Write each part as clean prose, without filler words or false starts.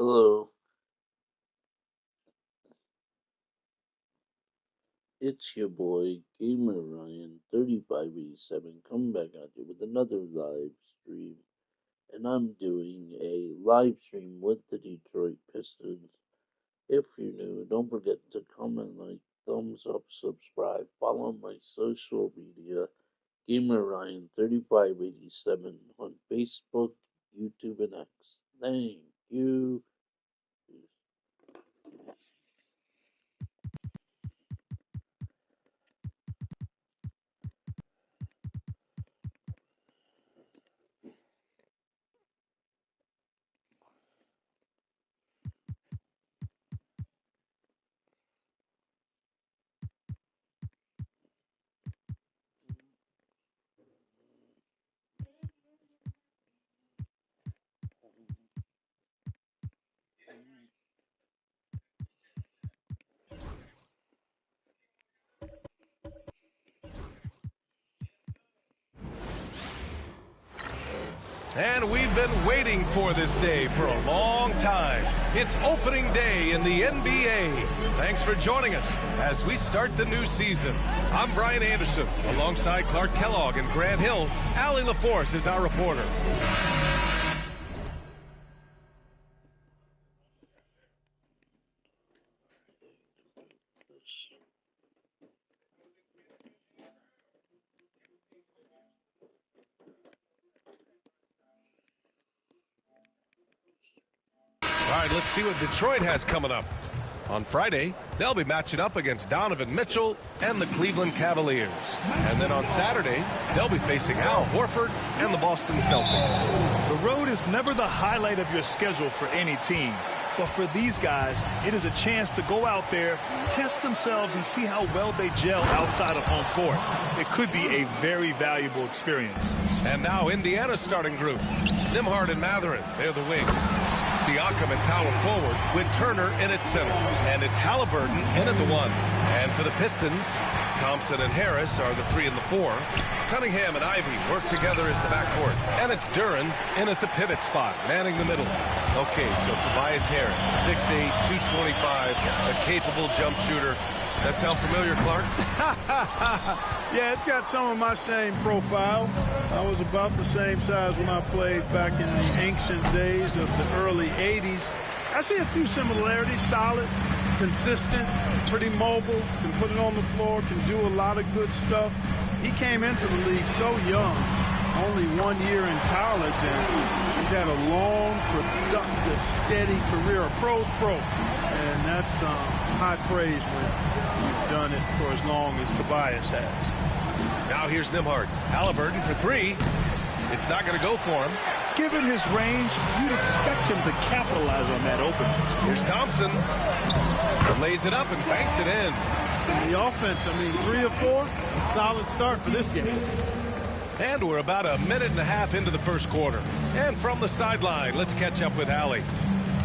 Hello, it's your boy Gamer Ryan 3587 coming back at you with another live stream, and I'm doing a live stream with the Detroit Pistons. If you're new, don't forget to comment, like, thumbs up, subscribe, follow my social media, Gamer Ryan 3587 on Facebook, YouTube, and X. Thank you. And we've been waiting for this day for a long time. It's opening day in the NBA. Thanks for joining us as we start the new season. I'm Brian Anderson, alongside Clark Kellogg and Grant Hill. Allie LaForce is our reporter. All right, let's see what Detroit has coming up. On Friday, they'll be matching up against Donovan Mitchell and the Cleveland Cavaliers. And then on Saturday, they'll be facing Al Horford and the Boston Celtics. The road is never the highlight of your schedule for any team. But for these guys, it is a chance to go out there, test themselves, and see how well they gel outside of home court. It could be a very valuable experience. And now Indiana's starting group. Nembhard and Mathurin, they're the wings. Siakam at power forward with Turner in at center. And it's Halliburton in at the 1. And for the Pistons, Thompson and Harris are the 3 and the 4. Cunningham and Ivy work together as the backcourt. And it's Duren in at the pivot spot, manning the middle. Okay, so Tobias Harris, 6'8", 225, a capable jump shooter. That sound familiar, Clark? Yeah, it's got some of my same profile. I was about the same size when I played back in the ancient days of the early 80s. I see a few similarities: solid, consistent, pretty mobile, can put it on the floor, can do a lot of good stuff. He came into the league so young, only 1 year in college, and he's had a long, productive, steady career, a pro's pro. And that's high praise when you've done it for as long as Tobias has. Now here's Nembhard. Halliburton for 3. It's not going to go for him. Given his range, you'd expect him to capitalize on that opening. Here's Thompson. Lays it up and banks it in. And the offense, 3 of 4, a solid start for this game. And we're about a minute and a half into the first quarter. And from the sideline, let's catch up with Allie.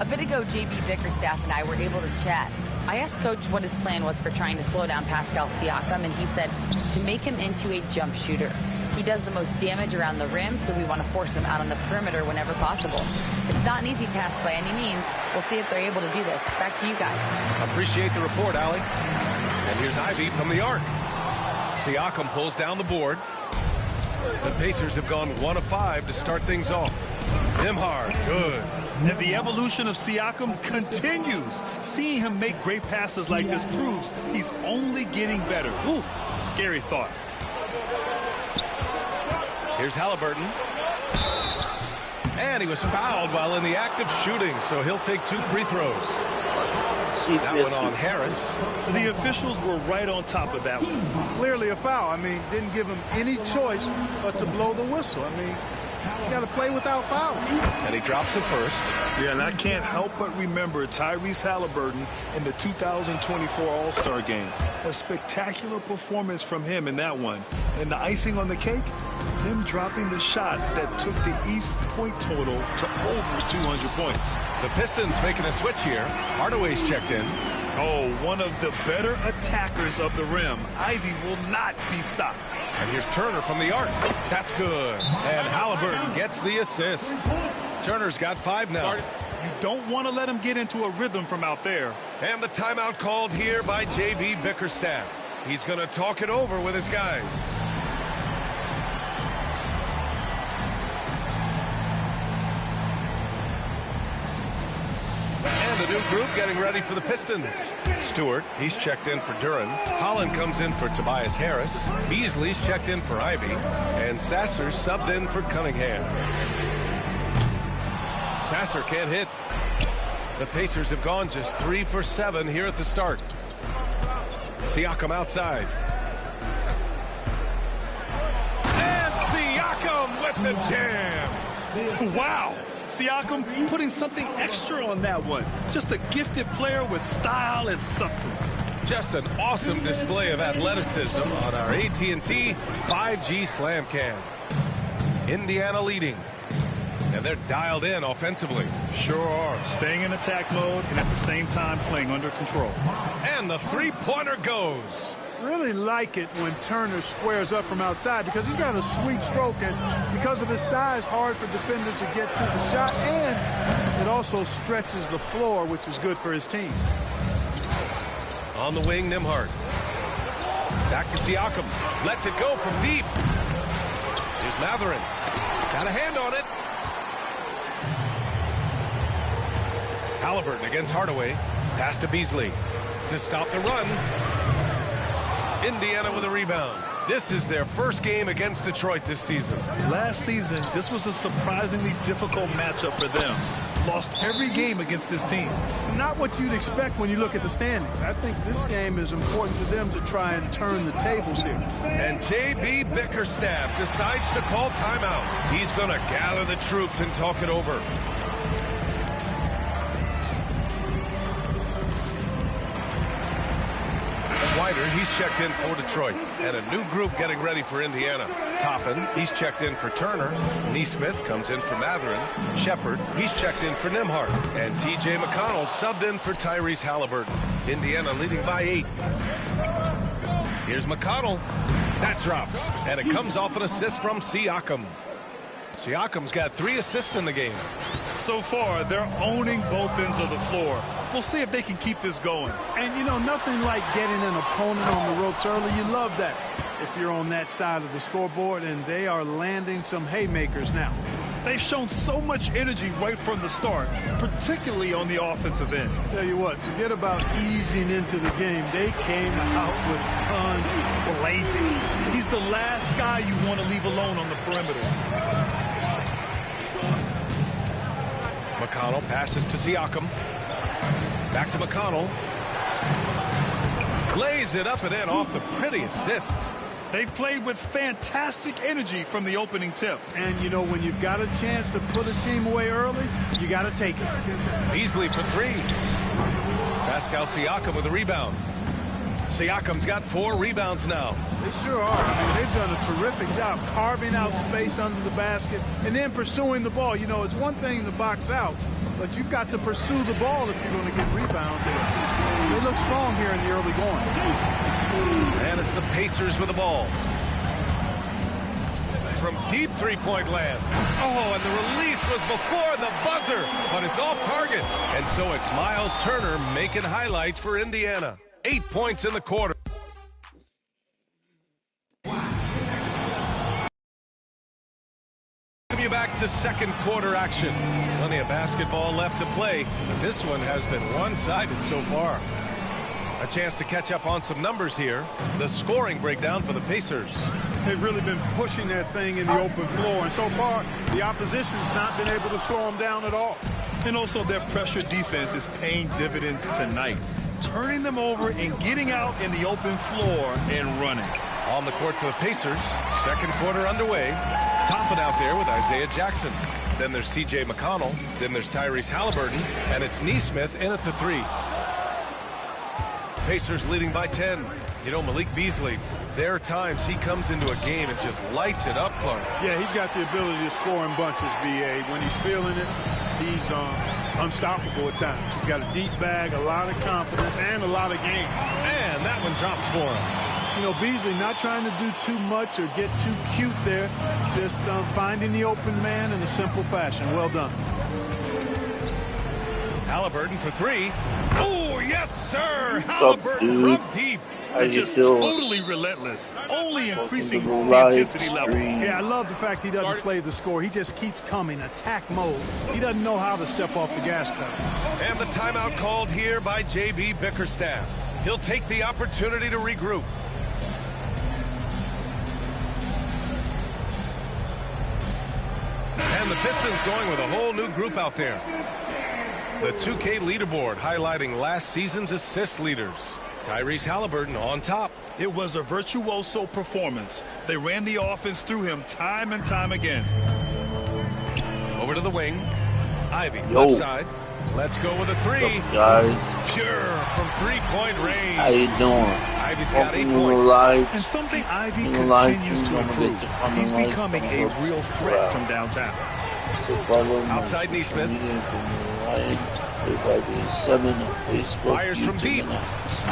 A bit ago, J.B. Bickerstaff and I were able to chat. I asked Coach what his plan was for trying to slow down Pascal Siakam, and he said to make him into a jump shooter. He does the most damage around the rim, so we want to force him out on the perimeter whenever possible. It's not an easy task by any means. We'll see if they're able to do this. Back to you guys. Appreciate the report, Allie. And here's Ivy from the arc. Siakam pulls down the board. The Pacers have gone 1 of 5 to start things off. Nembhard, good. And the evolution of Siakam continues. Seeing him make great passes like this proves he's only getting better. Ooh, scary thought. Here's Halliburton. And he was fouled while in the act of shooting, so he'll take 2 free throws. That one on Harris. The officials were right on top of that one. Clearly a foul. Didn't give him any choice but to blow the whistle. You got to play without fouling. And he drops it first. Yeah, and I can't help but remember Tyrese Halliburton in the 2024 All-Star Game. A spectacular performance from him in that one. And the icing on the cake, him dropping the shot that took the East point total to over 200 points. The Pistons making a switch here. Hardaway's checked in. Oh, one of the better attackers of the rim. Ivy will not be stopped. And here's Turner from the arc. That's good. And Halliburton gets the assist. Turner's got 5 now. You don't want to let him get into a rhythm from out there. And the timeout called here by J.B. Bickerstaff. He's going to talk it over with his guys. And a new group getting ready for the Pistons. Stewart, he's checked in for Duran. Holland comes in for Tobias Harris. Beasley's checked in for Ivy. And Sasser's subbed in for Cunningham. Sasser can't hit. The Pacers have gone just 3 for 7 here at the start. Siakam outside. And Siakam with the jam. Wow. Siakam putting something extra on that one. Just a gifted player with style and substance. Just an awesome display of athleticism on our AT&T 5G Slam Cam. Indiana leading. And they're dialed in offensively. Sure are. Staying in attack mode and at the same time playing under control. And the three-pointer goes. Really like it when Turner squares up from outside because he's got a sweet stroke, and because of his size, hard for defenders to get to the shot, and it also stretches the floor, which is good for his team. On the wing, Nembhard. Back to Siakam. Lets it go from deep. Here's Mathurin. Got a hand on it. Halliburton against Hardaway. Pass to Beasley to stop the run. Indiana with a rebound. This is their first game against Detroit this season. Last season, this was a surprisingly difficult matchup for them. Lost every game against this team. Not what you'd expect when you look at the standings. I think this game is important to them to try and turn the tables here. And J.B. Bickerstaff decides to call timeout. He's going to gather the troops and talk it over. Whiter, he's checked in for Detroit. And a new group getting ready for Indiana. Toppin, he's checked in for Turner. Neesmith comes in for Mathurin. Shepard, he's checked in for Nembhard. And T.J. McConnell subbed in for Tyrese Halliburton. Indiana leading by 8. Here's McConnell. That drops. And it comes off an assist from Siakam. Siakam's got 3 assists in the game. So far, they're owning both ends of the floor. We'll see if they can keep this going. And, you know, nothing like getting an opponent on the ropes early. You love that if you're on that side of the scoreboard, and they are landing some haymakers now. They've shown so much energy right from the start, particularly on the offensive end. Tell you what, forget about easing into the game. They came out with guns blazing. He's the last guy you want to leave alone on the perimeter. McConnell passes to Siakam. Back to McConnell. Lays it up and in off the pretty assist. They've played with fantastic energy from the opening tip. And, you know, when you've got a chance to put a team away early, you got to take it. Beasley for 3. Pascal Siakam with a rebound. Siakam's got 4 rebounds now. They sure are. I mean, they've done a terrific job carving out space under the basket and then pursuing the ball. You know, it's one thing to box out, but you've got to pursue the ball if you're going to get rebounds. And they look strong here in the early going. And it's the Pacers with the ball. From deep three-point land. Oh, and the release was before the buzzer, but it's off target. And so it's Miles Turner making highlights for Indiana. 8 points in the quarter. You back to second quarter action. Plenty of basketball left to play, but this one has been one-sided so far. A chance to catch up on some numbers here. The scoring breakdown for the Pacers. They've really been pushing that thing in the open floor, and so far the opposition's not been able to slow them down at all. And also their pressure defense is paying dividends tonight, turning them over and getting out in the open floor and running. On the court for the Pacers, second quarter underway. Topping out there with Isaiah Jackson. Then there's T.J. McConnell. Then there's Tyrese Halliburton. And it's Neesmith in at the 3. Pacers leading by 10. You know, Malik Beasley, there are times he comes into a game and just lights it up, Clark. Yeah, he's got the ability to score in bunches, B.A. When he's feeling it, he's unstoppable at times. He's got a deep bag, a lot of confidence, and a lot of game. And that one drops for him. You know, Beasley not trying to do too much or get too cute there. Just finding the open man in a simple fashion. Well done. Halliburton for three. Oh, yes, sir. What's up, Halliburton dude? from deep. How They're you just doing? totally relentless, only increasing to the the live intensity level. stream. Yeah, I love the fact he doesn't play the score. He just keeps coming, attack mode. He doesn't know how to step off the gas pedal. And the timeout called here by J.B. Bickerstaff. He'll take the opportunity to regroup. And the Pistons going with a whole new group out there. The 2K leaderboard highlighting last season's assist leaders. Tyrese Halliburton on top. It was a virtuoso performance. They ran the offense through him time and time again. Over to the wing. Ivy, Yo. left side. Let's go with a three. What's up, guys? Pure from three-point range. How you doing? Ivy's got 8 Welcome to the points. live And something Ivy in the live continues stream. to I'm gonna improve. get to come He's in live becoming from a Hooks real as threat well. from downtown. So follow my Outside social Neesmith. media from Ryan 857 on Facebook, Fires from YouTube, deep. and X.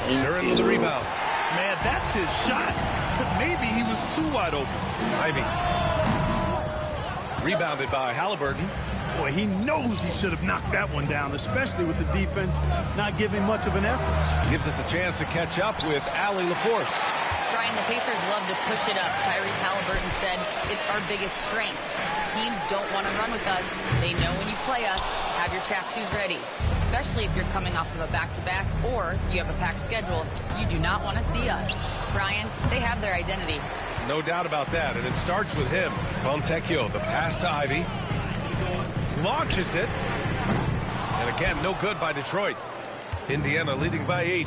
Thank Duran with the you. rebound. Man, that's his shot. But maybe he was too wide open. Ivy. Rebounded by Halliburton. Boy, he knows he should have knocked that one down, especially with the defense not giving much of an effort. Gives us a chance to catch up with Allie LaForce. Brian, the Pacers love to push it up. Tyrese Halliburton said it's our biggest strength. Teams don't want to run with us. They know when you play us, have your track shoes ready. Especially if you're coming off of a back-to-back or you have a packed schedule. You do not want to see us. Brian, they have their identity. No doubt about that, and it starts with him. Fontecchio, the pass to Ivy. Launches it. And again, no good by Detroit. Indiana leading by 8.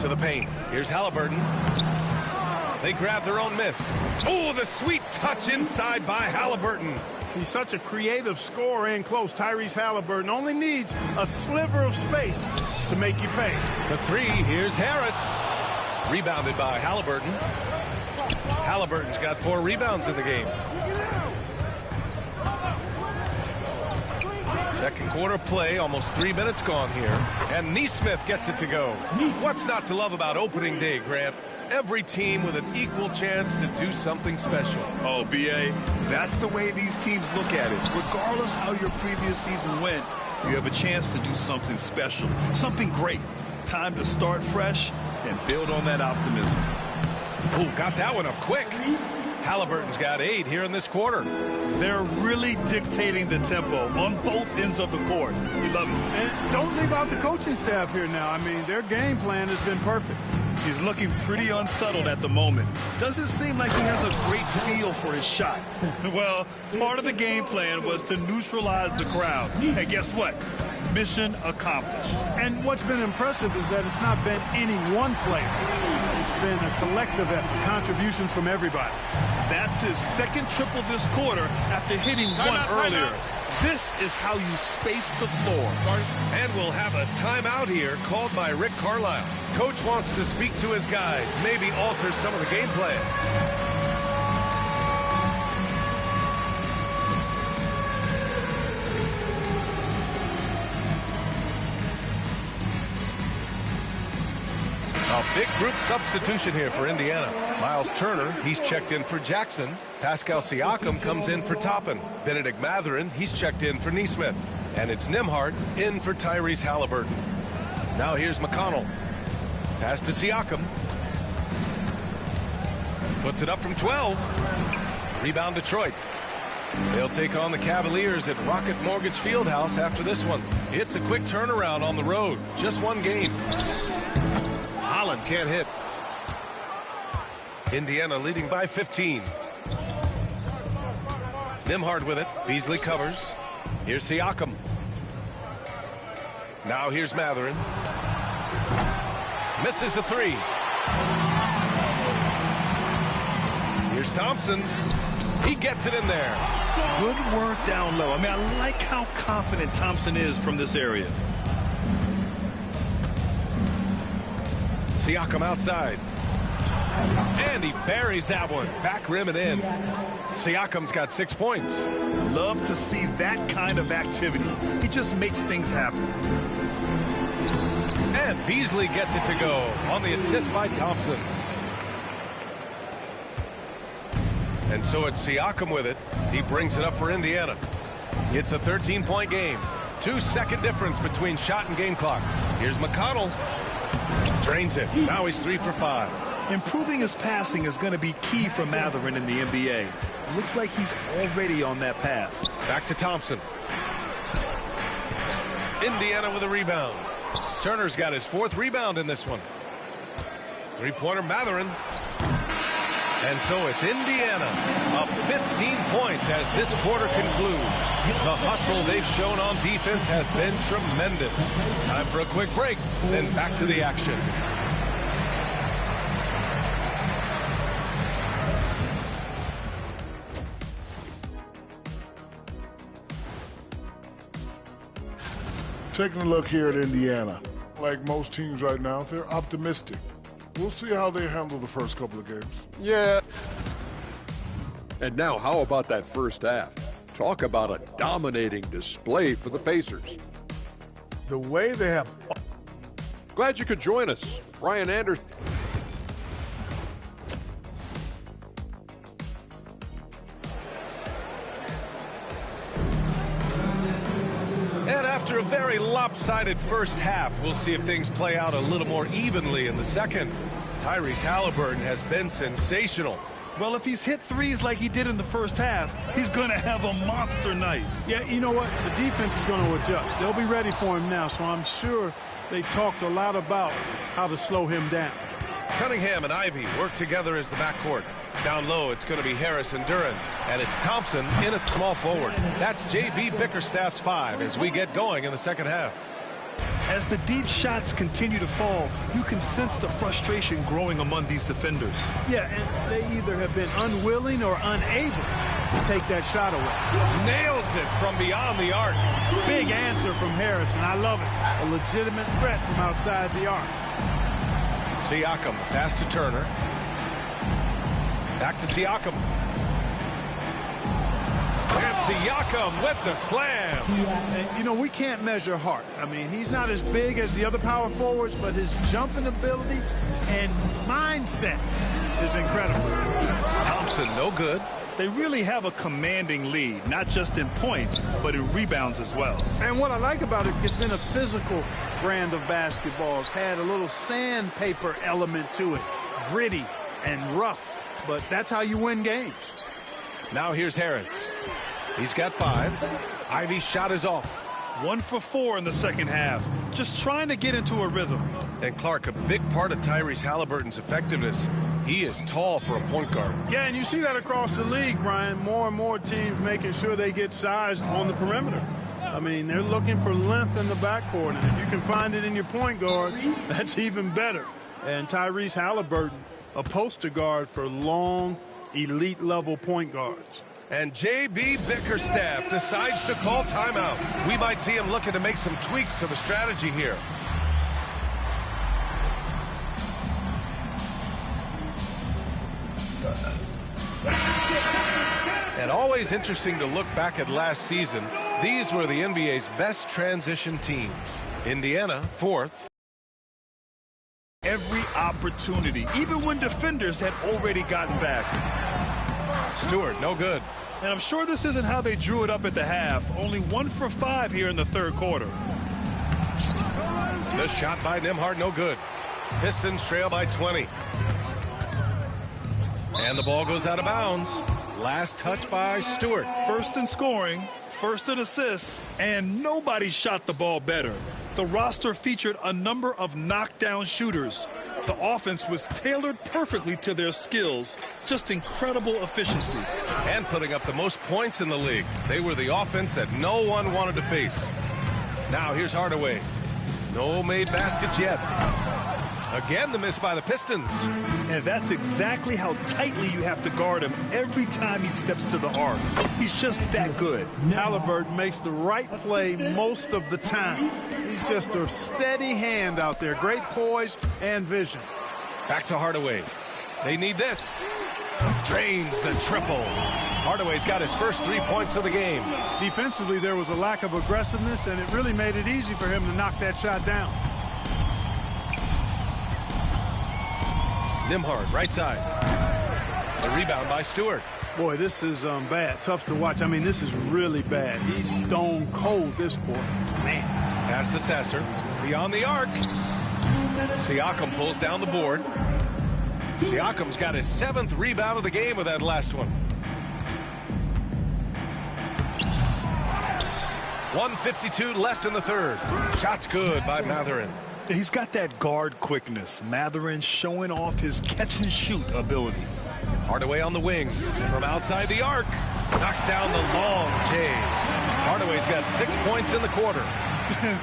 To the paint. Here's Halliburton. They grab their own miss. Oh, the sweet touch inside by Halliburton. He's such a creative scorer in close. Tyrese Halliburton only needs a sliver of space to make you pay. The three, here's Harris. Rebounded by Halliburton. Halliburton's got 4 rebounds in the game. Second quarter play, almost 3 minutes gone here. And Neesmith gets it to go. What's not to love about opening day, Grant? Every team with an equal chance to do something special. Oh, B.A., that's the way these teams look at it. Regardless how your previous season went, you have a chance to do something special, something great. Time to start fresh and build on that optimism. Oh, got that one up quick. Halliburton's got 8 here in this quarter. They're really dictating the tempo on both ends of the court. We love it. And don't leave out the coaching staff here now. I mean, their game plan has been perfect. He's looking pretty unsettled at the moment. Doesn't seem like he has a great feel for his shots. Well, part of the game plan was to neutralize the crowd. And guess what? Mission accomplished. And what's been impressive is that it's not been any one player. It's been a collective effort, contributions from everybody. That's his second triple this quarter after hitting one earlier. This is how you space the floor. And we'll have a timeout here called by Rick Carlisle. Coach wants to speak to his guys, maybe alter some of the game plan. A big group substitution here for Indiana. Miles Turner, he's checked in for Jackson. Pascal Siakam comes in for Toppin. Benedict Mathurin, he's checked in for Neesmith. And it's Nembhard in for Tyrese Halliburton. Now here's McConnell. Pass to Siakam. Puts it up from 12. Rebound Detroit. They'll take on the Cavaliers at Rocket Mortgage Fieldhouse after this one. It's a quick turnaround on the road. Just one game. Holland can't hit. Indiana leading by 15. Nembhard with it. Beasley covers. Here's Siakam. Now here's Mathurin. Misses the 3. Here's Thompson. He gets it in there. Good work down low. I mean, I like how confident Thompson is from this area. Siakam outside. And he buries that one. Back rim and in. Siakam's got 6 points. Love to see that kind of activity. He just makes things happen. And Beasley gets it to go on the assist by Thompson. And so it's Siakam with it. He brings it up for Indiana. It's a 13-point game. 2-second difference between shot and game clock. Here's McConnell. Drains it. Now he's 3 for 5. Improving his passing is going to be key for Mathurin in the NBA. Looks like he's already on that path. Back to Thompson. Indiana with a rebound. Turner's got his 4th rebound in this one. Three-pointer Mathurin. And so it's Indiana up 15 points as this quarter concludes. The hustle they've shown on defense has been tremendous. Time for a quick break, then back to the action. Taking a look here at Indiana. Like most teams right now, they're optimistic. We'll see how they handle the first couple of games. Yeah. And now, how about that first half? Talk about a dominating display for the Pacers. The way they have... Glad you could join us. Brian Anderson. And after a very lopsided first half, we'll see if things play out a little more evenly in the second. Tyrese Halliburton has been sensational. Well, if he's hit threes like he did in the first half, he's going to have a monster night. Yeah, you know what? The defense is going to adjust. They'll be ready for him now, so I'm sure they talked a lot about how to slow him down. Cunningham and Ivy work together as the backcourt. Down low, it's going to be Harris and Duran. And it's Thompson in a small forward. That's J.B. Bickerstaff's 5 as we get going in the second half. As the deep shots continue to fall, you can sense the frustration growing among these defenders. Yeah, and they either have been unwilling or unable to take that shot away. Nails it from beyond the arc. Big answer from Harris, and I love it. A legitimate threat from outside the arc. Siakam, pass to Turner. Back to Siakam. And Siakam with the slam. And, you know, we can't measure heart. I mean, he's not as big as the other power forwards, but his jumping ability and mindset is incredible. Thompson, no good. They really have a commanding lead, not just in points, but in rebounds as well. And what I like about it, it's been a physical brand of basketball. It's had a little sandpaper element to it, gritty and rough, but that's how you win games. Now here's Harris. He's got 5. Ivy's shot is off. 1 for 4 in the second half. Just trying to get into a rhythm. And Clark, a big part of Tyrese Halliburton's effectiveness, he is tall for a point guard. Yeah, and you see that across the league, Brian. More and more teams making sure they get size on the perimeter. I mean, they're looking for length in the backcourt, and if you can find it in your point guard, that's even better. And Tyrese Halliburton, a poster guard for long, elite-level point guards. And J.B. Bickerstaff decides to call timeout. We might see him looking to make some tweaks to the strategy here. And always interesting to look back at last season. These were the NBA's best transition teams. Indiana, 4th. Every opportunity, even when defenders had already gotten back. Stewart, no good. And I'm sure this isn't how they drew it up at the half. Only 1 for 5 here in the third quarter. The shot by Nembhard, no good. Pistons trail by 20. And the ball goes out of bounds. Last touch by Stewart. First in scoring, first in assists, and nobody shot the ball better. The roster featured a number of knockdown shooters. The offense was tailored perfectly to their skills. Just incredible efficiency. And putting up the most points in the league. They were the offense that no one wanted to face. Now here's Hardaway. No made baskets yet. Again, the miss by the Pistons. And that's exactly how tightly you have to guard him every time he steps to the arc. He's just that good. Halliburton makes the right play most of the time. He's just a steady hand out there. Great poise and vision. Back to Hardaway. They need this. Drains the triple. Hardaway's got his first 3 points of the game. Defensively, there was a lack of aggressiveness, and it really made it easy for him to knock that shot down. Nembhard, right side. The rebound by Stewart. Boy, this is bad. Tough to watch. I mean, this is really bad. He's stone cold this quarter. Man. Pass to Sasser. Beyond the arc. Siakam pulls down the board. Siakam's got his 7th rebound of the game with that last one. 1:52 left in the third. Shot's good by Mathurin. He's got that guard quickness. Mathurin showing off his catch-and-shoot ability. Hardaway on the wing. From outside the arc. Knocks down the long J. Hardaway's got 6 points in the quarter.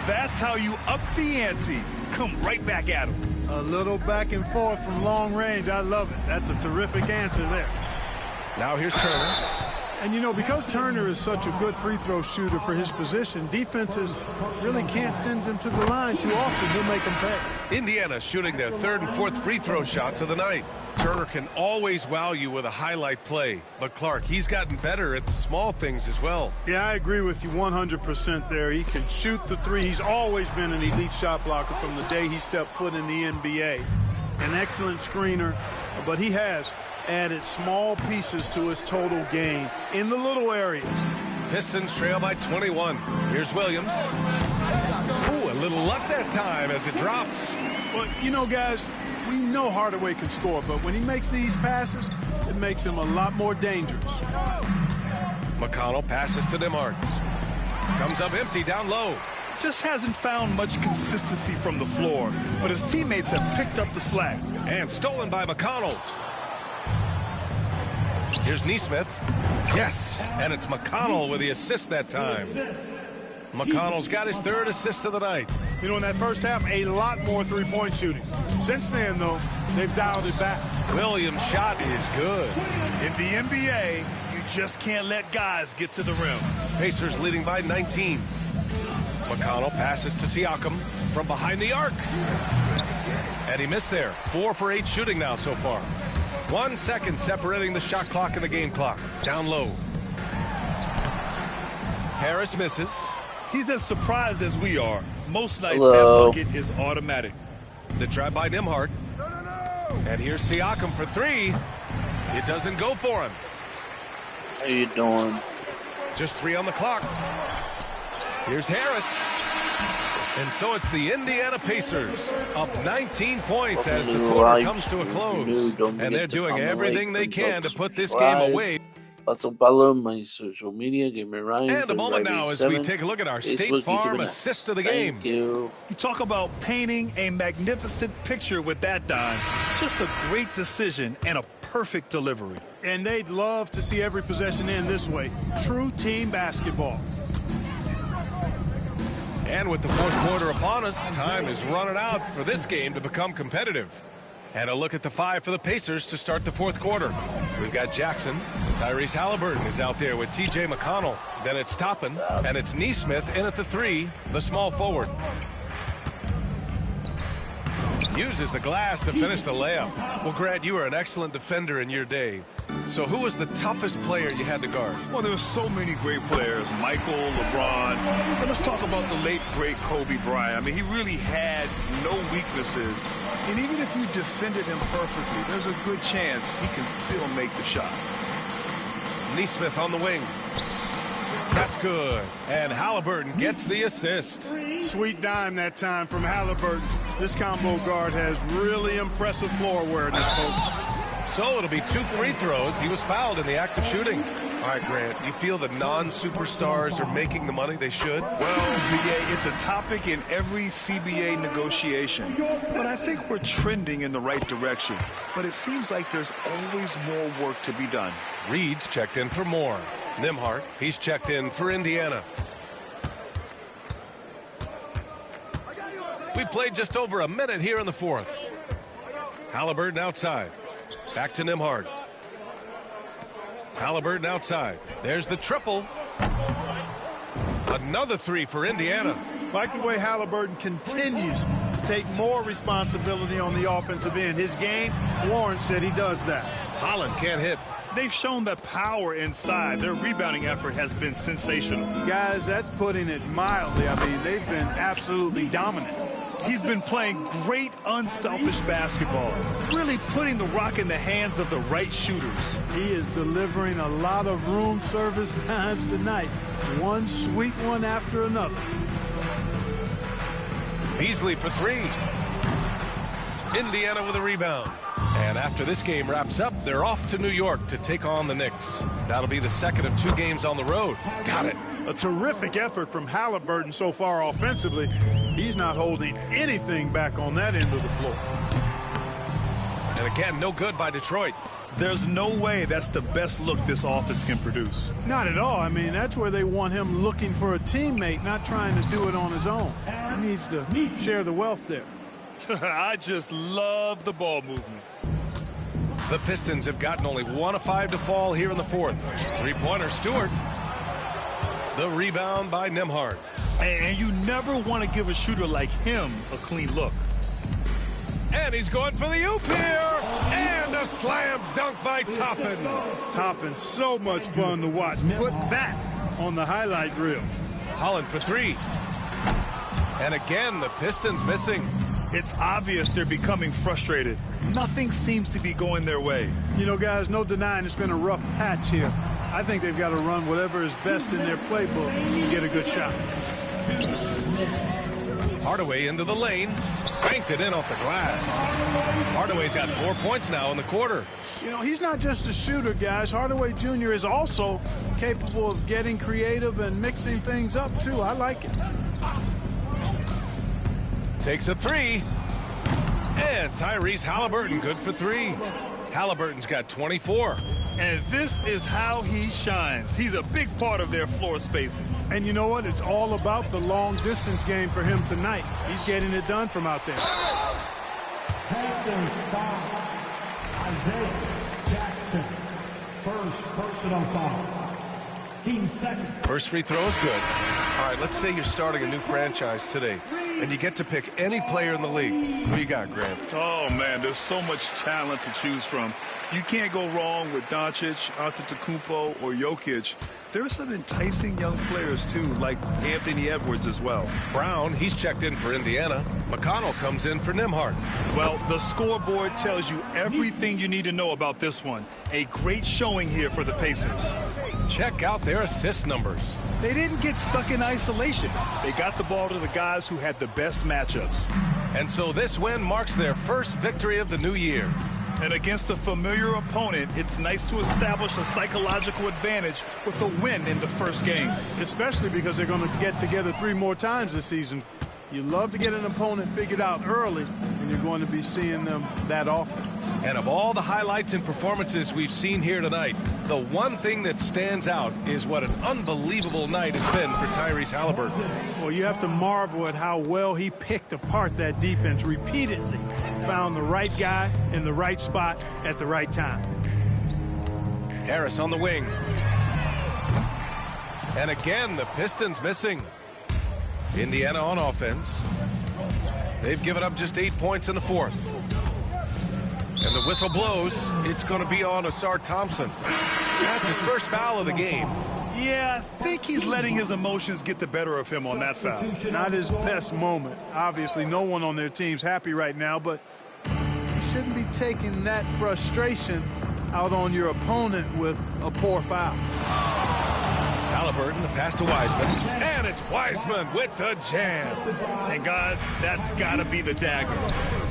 That's how you up the ante. Come right back at him. A little back and forth from long range. I love it. That's a terrific answer there. Now here's Turner. And, you know, because Turner is such a good free throw shooter for his position, defenses really can't send him to the line too often. He'll make them pay. Indiana shooting their 3rd and 4th free throw shots of the night. Turner can always wow you with a highlight play. But Clark, he's gotten better at the small things as well. Yeah, I agree with you 100% there. He can shoot the three. He's always been an elite shot blocker from the day he stepped foot in the NBA. An excellent screener, but he has added small pieces to his total game in the little areas. Pistons trail by 21. Here's Williams. Ooh, a little luck that time as it drops. Well, you know, guys, we know Hardaway can score, but when he makes these passes, it makes him a lot more dangerous. McConnell passes to Nembhard. Comes up empty down low. Just hasn't found much consistency from the floor, but his teammates have picked up the slack. And stolen by McConnell. Here's Nesmith. Yes, and it's McConnell with the assist that time. McConnell's got his 3rd assist of the night. You know, in that first half, a lot more three-point shooting. Since then, though, they've dialed it back. Williams' shot is good. In the NBA, you just can't let guys get to the rim. Pacers leading by 19. McConnell passes to Siakam from behind the arc. And he missed there. 4 for 8 shooting now so far. 1 second separating the shot clock and the game clock. Down low. Harris misses. He's as surprised as we are. Most nights Hello. that bucket is automatic. The drive by Nembhard. And here's Siakam for 3. It doesn't go for him. How you doing? Just 3 on the clock. Here's Harris. And so it's the Indiana Pacers up 19 points as the quarter comes to a close. And they're doing everything they can to put this game away. Also follow my social media, Gamer Ryan. And a moment now as we take a look at our State Farm assist of the game. Thank you. You talk about painting a magnificent picture with that dime. Just a great decision and a perfect delivery. And they'd love to see every possession end this way. True team basketball. And with the 4th quarter upon us, time is running out for this game to become competitive. And a look at the 5 for the Pacers to start the 4th quarter. We've got Jackson. Tyrese Halliburton is out there with T.J. McConnell. Then it's Toppin, and it's Nesmith in at the 3, the small forward. Uses the glass to finish the layup. Well, Grant, you were an excellent defender in your day. So who was the toughest player you had to guard? Well, there were so many great players. Michael, LeBron. But let's talk about the late, great Kobe Bryant. I mean, he really had no weaknesses. And even if you defended him perfectly, there's a good chance he can still make the shot. Nesmith on the wing. That's good. And Halliburton gets the assist. Sweet dime that time from Halliburton. This combo guard has really impressive floor awareness, folks. So it'll be 2 free throws. He was fouled in the act of shooting. All right, Grant, you feel the non-superstars are making the money they should? Well, BA, it's a topic in every CBA negotiation. But I think we're trending in the right direction. But it seems like there's always more work to be done. Reed's checked in for more. Nembhard, he's checked in for Indiana. We played just over a minute here in the 4th. Halliburton outside. Back to Nembhard. Halliburton outside. There's the triple. Another 3 for Indiana. Like the way Halliburton continues to take more responsibility on the offensive end. His game warrants that he does that. Holland can't hit. They've shown the power inside. Their rebounding effort has been sensational. Guys, that's putting it mildly. I mean, they've been absolutely dominant. He's been playing great, unselfish basketball, really putting the rock in the hands of the right shooters. He is delivering a lot of room service times tonight. One sweet one after another. Beasley for three. Indiana with a rebound. And after this game wraps up, they're off to New York to take on the Knicks. That'll be the second of 2 games on the road. Got it. A terrific effort from Halliburton so far offensively. He's not holding anything back on that end of the floor. And again, no good by Detroit. There's no way that's the best look this offense can produce. Not at all. I mean, that's where they want him looking for a teammate, not trying to do it on his own. He needs to share the wealth there. I just love the ball movement. The Pistons have gotten only 1 of 5 to fall here in the fourth. 3-pointer, Stewart. The rebound by Nembhard. And you never want to give a shooter like him a clean look. And he's going for the oop here. And a slam dunk by Toppin. Toppin, so much fun to watch. Put that on the highlight reel. Holland for 3. And again, the Pistons missing. It's obvious they're becoming frustrated. Nothing seems to be going their way. You know, guys, no denying it's been a rough patch here. I think they've got to run whatever is best in their playbook and get a good shot. Hardaway into the lane. Banked it in off the glass. Hardaway's got 4 points now in the quarter. You know, he's not just a shooter, guys. Hardaway Jr. is also capable of getting creative and mixing things up, too. I like it. Takes a 3. And Tyrese Halliburton good for 3. Halliburton's got 24. And this is how he shines. He's a big part of their floor spacing. And you know what? It's all about the long distance game for him tonight. He's getting it done from out there. Panthers foul. Isaiah Jackson. First personal foul. Team second. First free throw is good. All right, let's say you're starting a new franchise today, and you get to pick any player in the league. Who you got, Grant? Oh, man, there's so much talent to choose from. You can't go wrong with Doncic, Antetokounmpo, or Jokic. There's some enticing young players, too, like Anthony Edwards as well. Brown, he's checked in for Indiana. McConnell comes in for Nembhard. Well, the scoreboard tells you everything you need to know about this one. A great showing here for the Pacers. Check out their assist numbers. They didn't get stuck in isolation. They got the ball to the guys who had the best matchups. And so this win marks their first victory of the new year. And against a familiar opponent, it's nice to establish a psychological advantage with a win in the first game. Especially because they're going to get together 3 more times this season. You love to get an opponent figured out early, and you're going to be seeing them that often. And of all the highlights and performances we've seen here tonight, the one thing that stands out is what an unbelievable night it's been for Tyrese Halliburton. Well, you have to marvel at how well he picked apart that defense repeatedly. Found the right guy in the right spot at the right time. Harris on the wing. And again, the Pistons missing. Indiana on offense. They've given up just 8 points in the fourth. And the whistle blows. It's going to be on Asar Thompson. That's his first foul of the game. Yeah, I think he's letting his emotions get the better of him on that foul. Not his best moment. Obviously, no one on their team's happy right now, but you shouldn't be taking that frustration out on your opponent with a poor foul. Halliburton, the pass to Wiseman. And it's Wiseman with the jam. And guys, that's got to be the dagger.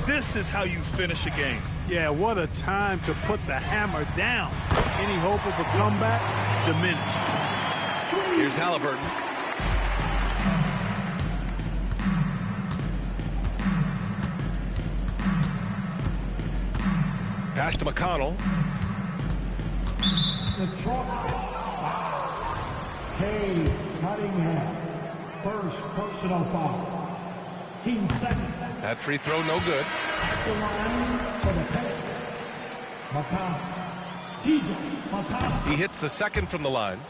This is how you finish a game. Yeah, what a time to put the hammer down. Any hope of a comeback diminished. Here's Halliburton. Pass to McConnell. Cade Cunningham. First personal foul. Team second. That free throw no good. The line for the Pacers. McConnell. TJ McConnell. He hits the second from the line.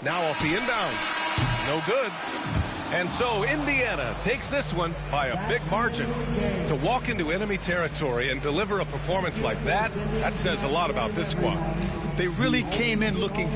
Now off the inbound. No good. And so Indiana takes this one by a big margin. To walk into enemy territory and deliver a performance like that says a lot about this squad. They really came in looking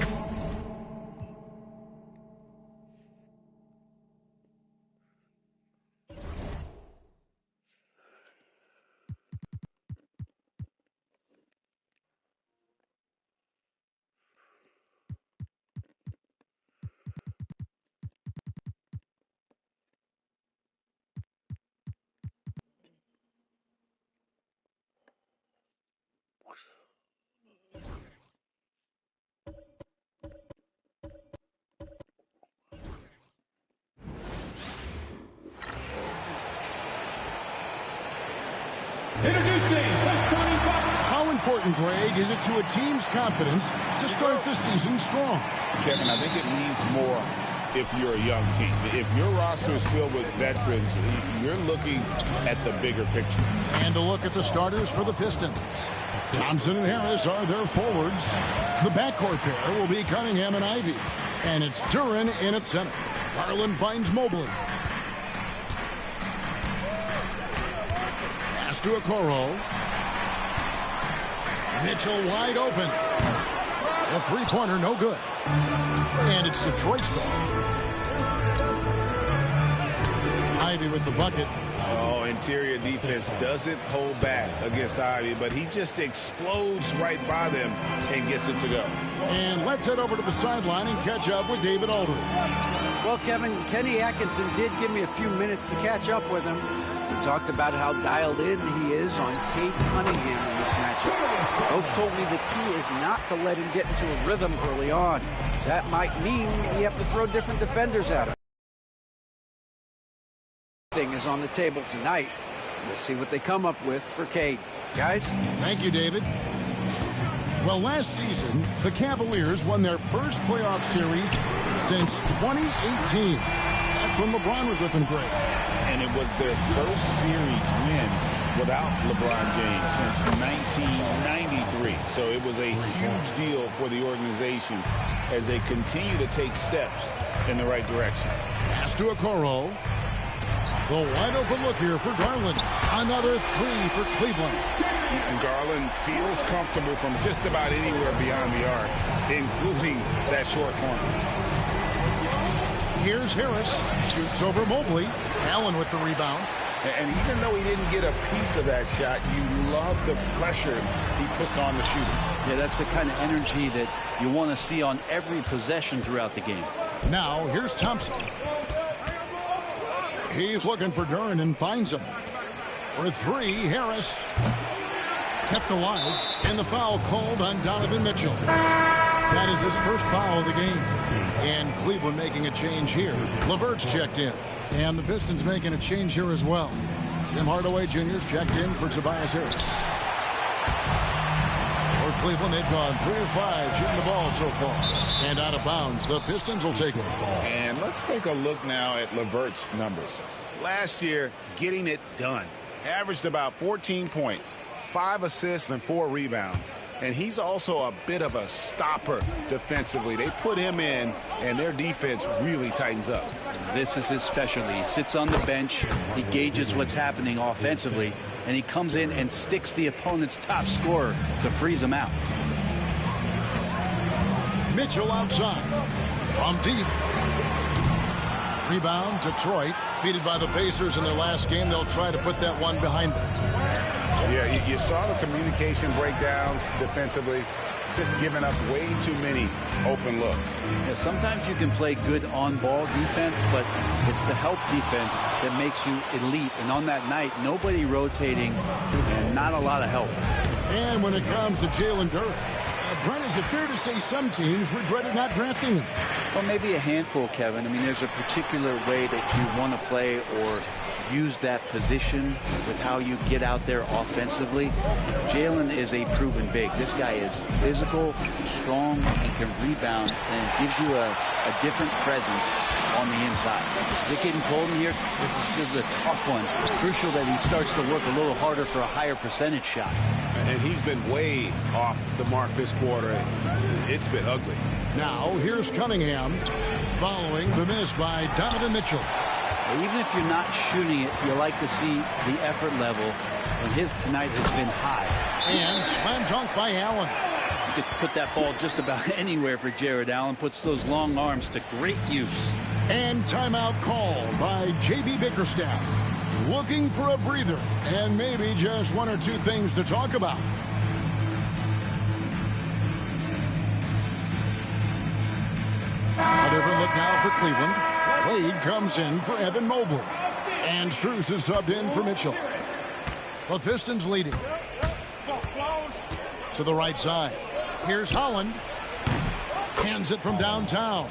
Greg, is it to a team's confidence to start the season strong? Kevin, I think it means more if you're a young team. If your roster is filled with veterans, you're looking at the bigger picture. And a look at the starters for the Pistons. Thompson and Harris are their forwards. The backcourt pair will be Cunningham and Ivy. And it's Duren in at center. Garland finds Mobley. Pass to Okoro. Mitchell wide open. The three-pointer no good. And it's Detroit's ball. Ivy with the bucket. Oh, interior defense doesn't hold back against Ivy, but he just explodes right by them and gets it to go. And let's head over to the sideline and catch up with David Aldridge. Well, Kevin, Kenny Atkinson did give me a few minutes to catch up with him. We talked about how dialed in he is on Cade Cunningham in this matchup. Coach told me the key is not to let him get into a rhythm early on. That might mean we have to throw different defenders at him. Thing is on the table tonight. We'll see what they come up with for Cade. Guys? Thank you, David. Well, last season, the Cavaliers won their first playoff series since 2018. That's when LeBron was with them, Greg. And it was their first series win without LeBron James since 1993. So it was a huge deal for the organization as they continue to take steps in the right direction. Pass to Okoro. The wide open look here for Garland. Another three for Cleveland. And Garland feels comfortable from just about anywhere beyond the arc, including that short corner. Here's Harris. Shoots over Mobley. Allen with the rebound. And even though he didn't get a piece of that shot, you love the pressure he puts on the shooter. Yeah, that's the kind of energy that you want to see on every possession throughout the game. Now, here's Thompson. He's looking for Duren and finds him. For three, Harris. Kept alive. And the foul called on Donovan Mitchell. That is his first foul of the game. And Cleveland making a change here. LeVert's checked in. And the Pistons making a change here as well. Tim Hardaway Jr.'s checked in for Tobias Harris. For Cleveland, they've gone 3 of 5 shooting the ball so far. And out of bounds, the Pistons will take it. And let's take a look now at LeVert's numbers. Last year, getting it done. Averaged about 14 points, 5 assists, and 4 rebounds. And he's also a bit of a stopper defensively. They put him in, and their defense really tightens up. This is his specialty. He sits on the bench, he gauges what's happening offensively, and he comes in and sticks the opponent's top scorer to freeze him out. Mitchell outside. From deep. Rebound, Detroit. Defeated by the Pacers in their last game. They'll try to put that one behind them. Yeah, you saw the communication breakdowns defensively. Just giving up way too many open looks. Yeah, sometimes you can play good on-ball defense, but it's the help defense that makes you elite. And on that night, nobody rotating and not a lot of help. And when it comes to Jalen Duren, Brent, is it fair to say some teams regretted not drafting him? Well, maybe a handful, Kevin. I mean, there's a particular way that you want to play or use that position with how you get out there offensively. Jalen is a proven big. This guy is physical, strong, and can rebound, and gives you a different presence on the inside. They're getting cold in here. This is a tough one. Crucial that he starts to work a little harder for a higher percentage shot. And he's been way off the mark this quarter. It's been ugly. Now, here's Cunningham following the miss by Donovan Mitchell. Even if you're not shooting it, you like to see the effort level, and his tonight has been high. And slam dunk by Allen. You could put that ball just about anywhere for Jared Allen. Puts those long arms to great use. And timeout called by J.B. Bickerstaff. Looking for a breather and maybe just one or two things to talk about. A different look now for Cleveland. Wade comes in for Evan Mobley. And Strus is subbed in for Mitchell. The Pistons leading. To the right side. Here's Holland. Hands it from downtown.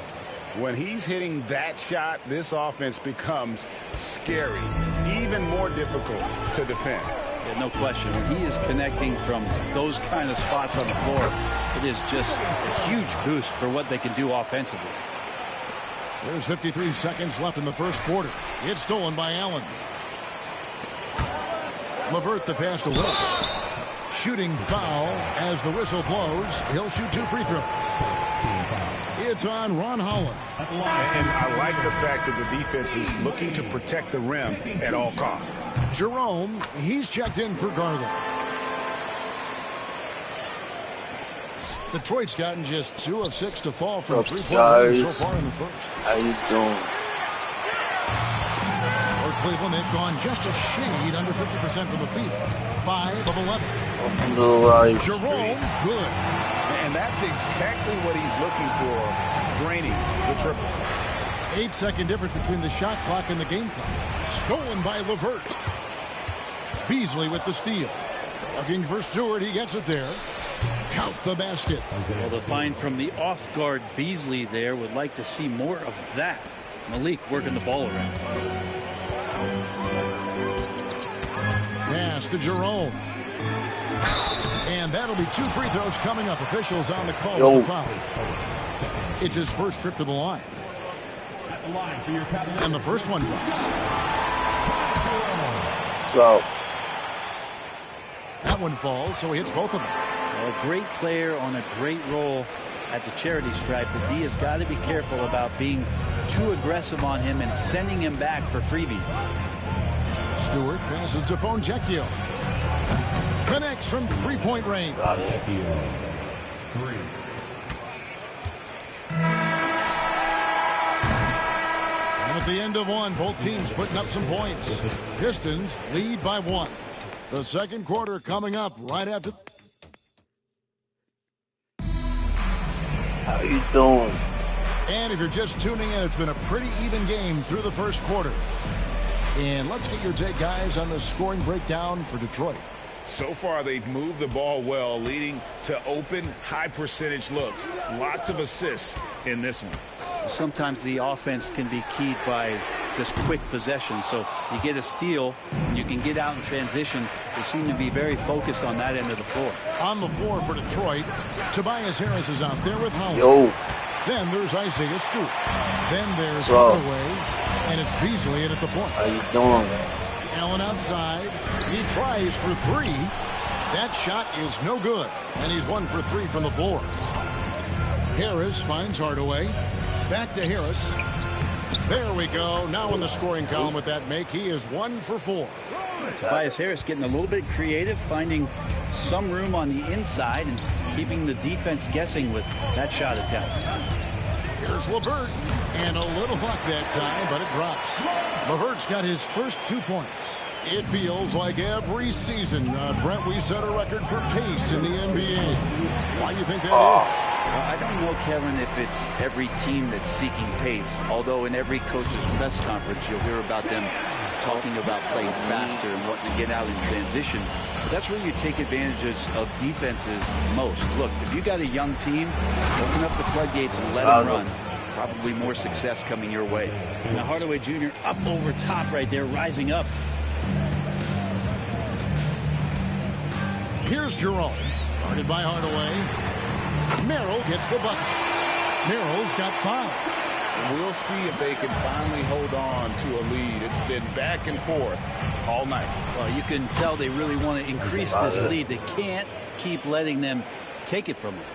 When he's hitting that shot, this offense becomes scary, even more difficult to defend. Yeah, no question. When he is connecting from those kind of spots on the floor, it is just a huge boost for what they can do offensively. There's 53 seconds left in the first quarter. It's stolen by Allen. LeVert the pass to Will. Shooting foul as the whistle blows. He'll shoot 2 free throws. It's on Ron Holland. And I like the fact that the defense is looking to protect the rim at all costs. Jerome, he's checked in for Garland. Detroit's gotten just 2 of 6 to fall from three-point range so far in the first. How you doing? For Cleveland, they've gone just a shade under 50% from the field. 5 of 11. Jerome, good. And that's exactly what he's looking for, draining the triple. 8-second difference between the shot clock and the game clock. Stolen by LeVert. Beasley with the steal. Looking for Stewart, he gets it there. Count the basket. Well, the find from the off-guard Beasley there. Would like to see more of that. Malik working the ball around. Pass to Jerome. And that'll be 2 free throws coming up. Officials on the call with the foul. It's his first trip to the line. And the first one drops. So that one falls, so he hits both of them. Well, a great player on a great role at the charity stripe. The D has got to be careful about being too aggressive on him and sending him back for freebies. Stewart passes to Fonjecchio. Connects from three-point range. And at the end of one, both teams putting up some points. Pistons lead by 1. The second quarter coming up right after. how you doing? And if you're just tuning in, it's been a pretty even game through the first quarter. And let's get your take, guys, on the scoring breakdown for Detroit. So far, they've moved the ball well, leading to open, high-percentage looks. Lots of assists in this one. Sometimes the offense can be keyed by just quick possession. So you get a steal, and you can get out in transition. They seem to be very focused on that end of the floor. On the floor for Detroit, Tobias Harris is out there with Howard. Yo. Then there's Isaiah Stewart. Then there's Hardaway, and it's Beasley in at the point. How you doing? Allen outside. He tries for 3. That shot is no good, and he's 1 for 3 from the floor. Harris finds Hardaway. Back to Harris. There we go. Now in the scoring column with that make, he is 1 for 4. Tobias Harris getting a little bit creative, finding some room on the inside and keeping the defense guessing with that shot attempt. Here's LeVert, and a little luck that time, but it drops. LeVert's got his first 2 points. It feels like every season, Brent, we set a record for pace in the NBA. Why do you think that is? Well, I don't know, Kevin, if it's every team that's seeking pace, although in every coach's press conference you'll hear about them talking about playing faster and wanting to get out in transition. But that's where you take advantage of defenses most. Look, if you got a young team, open up the floodgates and let them run. Probably more success coming your way. Now Hardaway Jr. up over top right there, rising up. Here's Jerome. Guarded by Hardaway. Merrill gets the bucket. Merrill's got 5. We'll see if they can finally hold on to a lead. It's been back and forth all night. Well, you can tell they really want to increase this lead. They can't keep letting them take it from them.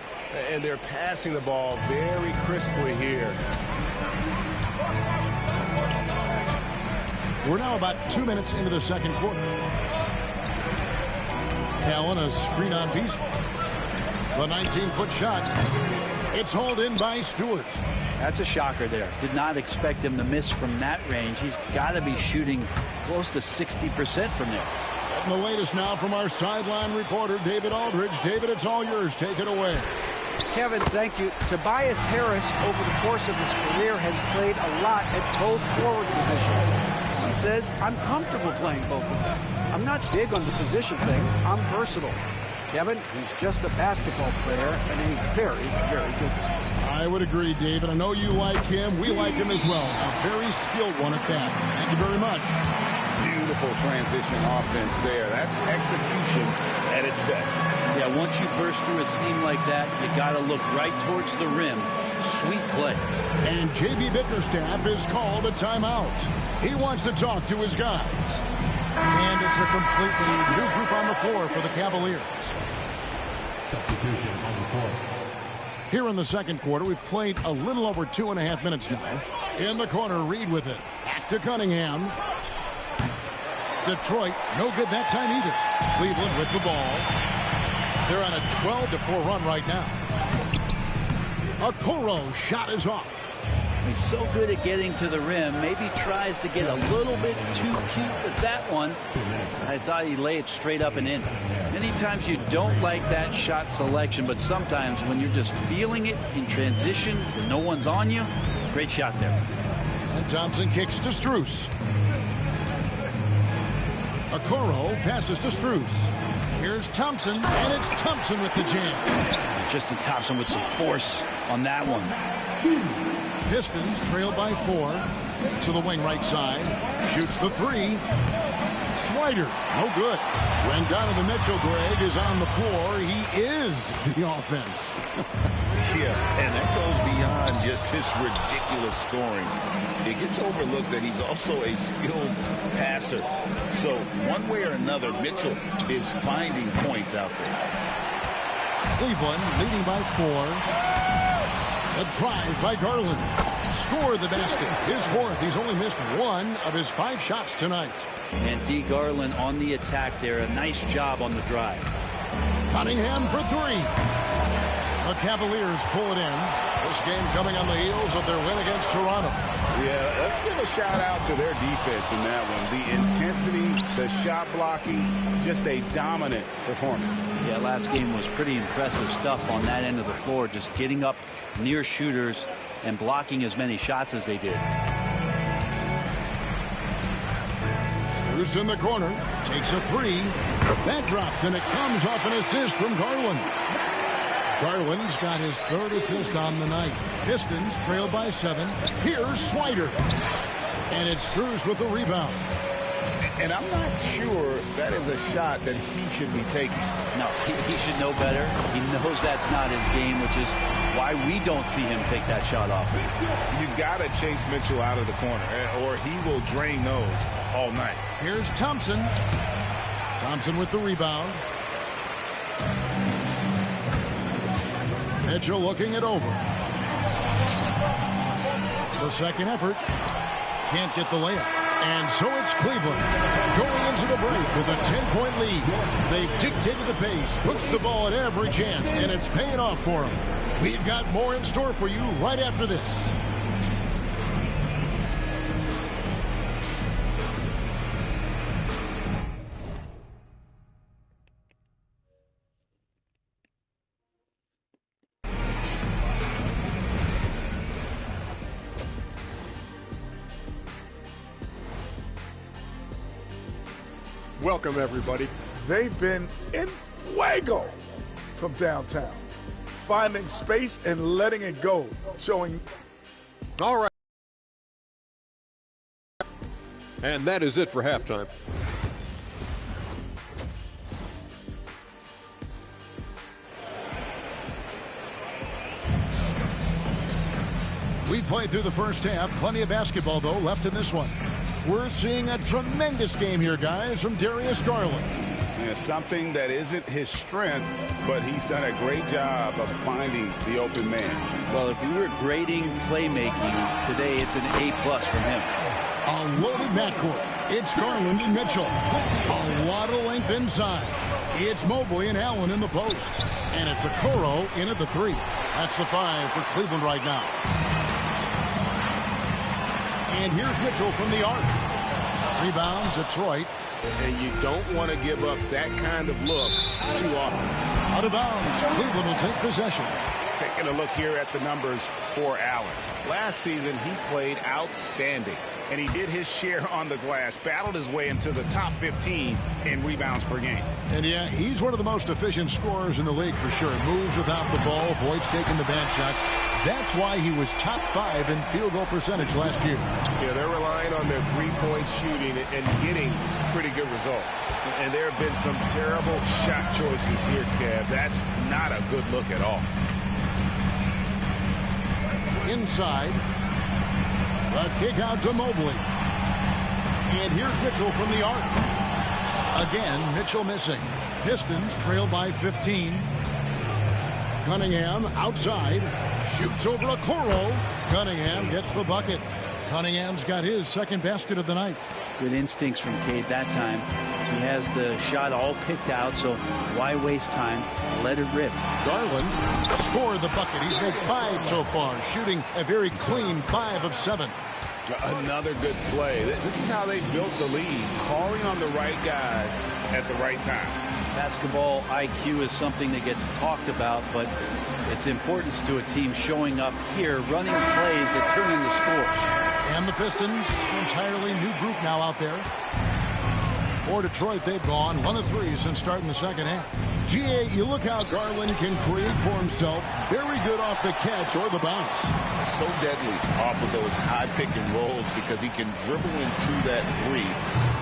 And they're passing the ball very crisply here. We're now about 2 minutes into the second quarter. Allen, a screen on Beasley. The 19-foot shot. It's hauled in by Stewart. That's a shocker there. Did not expect him to miss from that range. He's got to be shooting close to 60% from there. And the latest now from our sideline reporter, David Aldridge. David, it's all yours. Take it away. Kevin, thank you. Tobias Harris, over the course of his career, has played a lot at both forward positions. He says, I'm comfortable playing both of them. I'm not big on the position thing. I'm versatile. Kevin, he's just a basketball player and a very, very good one. I would agree, David. I know you like him. We like him as well. A very skilled one at that. Thank you very much. Beautiful transition offense there. That's execution at its best. Yeah, once you burst through a seam like that, you got to look right towards the rim. Sweet play. And J.B. Bickerstaff is called a timeout. He wants to talk to his guys. And it's a completely new group on the floor for the Cavaliers. Substitution on the court. Here in the second quarter, we've played a little over 2.5 minutes now. In the corner, Reed with it. Back to Cunningham. Detroit, no good that time either. Cleveland with the ball. They're on a 12-4 run right now. Okoro shot is off. He's so good at getting to the rim. Maybe tries to get a little bit too cute with that one. I thought he'd lay it straight up and in. Many times you don't like that shot selection, but sometimes when you're just feeling it in transition, when no one's on you, great shot there. And Thompson kicks to Strus. Okoro passes to Strus. Here's Thompson, and it's Thompson with the jam. Justin Thompson with some force on that one. Pistons trail by 4. To the wing right side. Shoots the 3. Swider, no good. When Donovan Mitchell, Greg, is on the floor, he is the offense. Yeah, and that goes beyond just his ridiculous scoring. It gets overlooked that he's also a skilled passer. So one way or another, Mitchell is finding points out there. Cleveland leading by 4. A drive by Garland. Scored the basket. His 4th. He's only missed 1 of his 5 shots tonight. And D. Garland on the attack there. A nice job on the drive. Cunningham for 3. The Cavaliers pull it in. This game coming on the heels of their win against Toronto. Yeah, let's give a shout out to their defense in that one. The intensity, the shot blocking, just a dominant performance. Yeah, last game was pretty impressive stuff on that end of the floor. Just getting up near shooters and blocking as many shots as they did. Strus in the corner. Takes a 3. That drops, and it comes off an assist from Garland. Garland's got his 3rd assist on the night. Pistons trail by 7. Here's Swider. And it's Strus with the rebound. And I'm not sure that is a shot that he should be taking. No, he should know better. He knows that's not his game, which is why we don't see him take that shot off. You got to chase Mitchell out of the corner, or he will drain those all night. Here's Thompson. Thompson with the rebound. Mitchell looking it over. The second effort. Can't get the layup. And so it's Cleveland going into the break with a 10-point lead. They've dictated the pace, pushed the ball at every chance, and it's paying off for them. We've got more in store for you right after this. Welcome, everybody. They've been in fuego from downtown, finding space and letting it go, showing. All right. And that is it for halftime. We played through the first half. Plenty of basketball, though, left in this one. We're seeing a tremendous game here, guys, from Darius Garland. Yeah, something that isn't his strength, but he's done a great job of finding the open man. Well, if we were grading playmaking today, it's an A+ from him. A loaded backcourt. It's Garland and Mitchell. A lot of length inside. It's Mobley and Allen in the post. And it's Okoro in at the 3. That's the 5 for Cleveland right now. And here's Mitchell from the arc. Rebound, Detroit. And you don't want to give up that kind of look too often. Out of bounds. Cleveland will take possession. Taking a look here at the numbers for Allen. Last season, he played outstanding. and he did his share on the glass, battled his way into the top 15 in rebounds per game. And yeah, he's one of the most efficient scorers in the league for sure. Moves without the ball, avoids taking the bad shots. That's why he was top 5 in field goal percentage last year. Yeah, they're relying on their three-point shooting and getting pretty good results. And there have been some terrible shot choices here, Kev. That's not a good look at all. Inside. A kick out to Mobley. And here's Mitchell from the arc. Again, Mitchell missing. Pistons trail by 15. Cunningham outside. Shoots over a Okoro. Cunningham gets the bucket. Cunningham's got his second basket of the night. Good instincts from Cade that time. He has the shot all picked out, so why waste time? Let it rip. Garland scored the bucket. He's made 5 so far, shooting a very clean 5 of 7. Another good play. This is how they built the lead, calling on the right guys at the right time. Basketball IQ is something that gets talked about, but its importance to a team showing up here, running plays that turn into scores. And the Pistons, entirely new group now out there. For Detroit, they've gone 1 of 3 since starting the second half. GA, you look how Garland can create for himself. Very good off the catch or the bounce. So deadly off of those high pick and rolls because he can dribble into that three.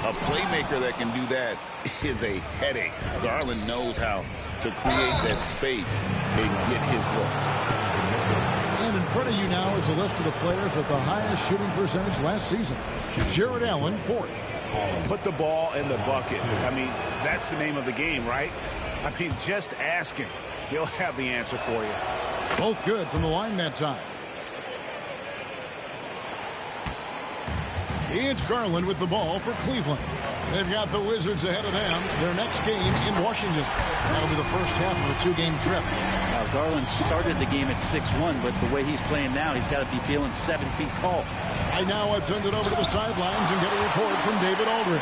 A playmaker that can do that is a headache. Garland knows how to create that space and get his look. And in front of you now is a list of the players with the highest shooting percentage last season. Jared Allen, 4th. Put the ball in the bucket. I mean, that's the name of the game, right? I mean, just ask him. He'll have the answer for you. Both good from the line that time. It's Garland with the ball for Cleveland. They've got the Wizards ahead of them. Their next game in Washington. That'll be the first half of a 2-game trip. Now, Garland started the game at 6'1", but the way he's playing now, he's got to be feeling 7 feet tall. Right now, I'd send it over to the sidelines and get a report from David Aldridge.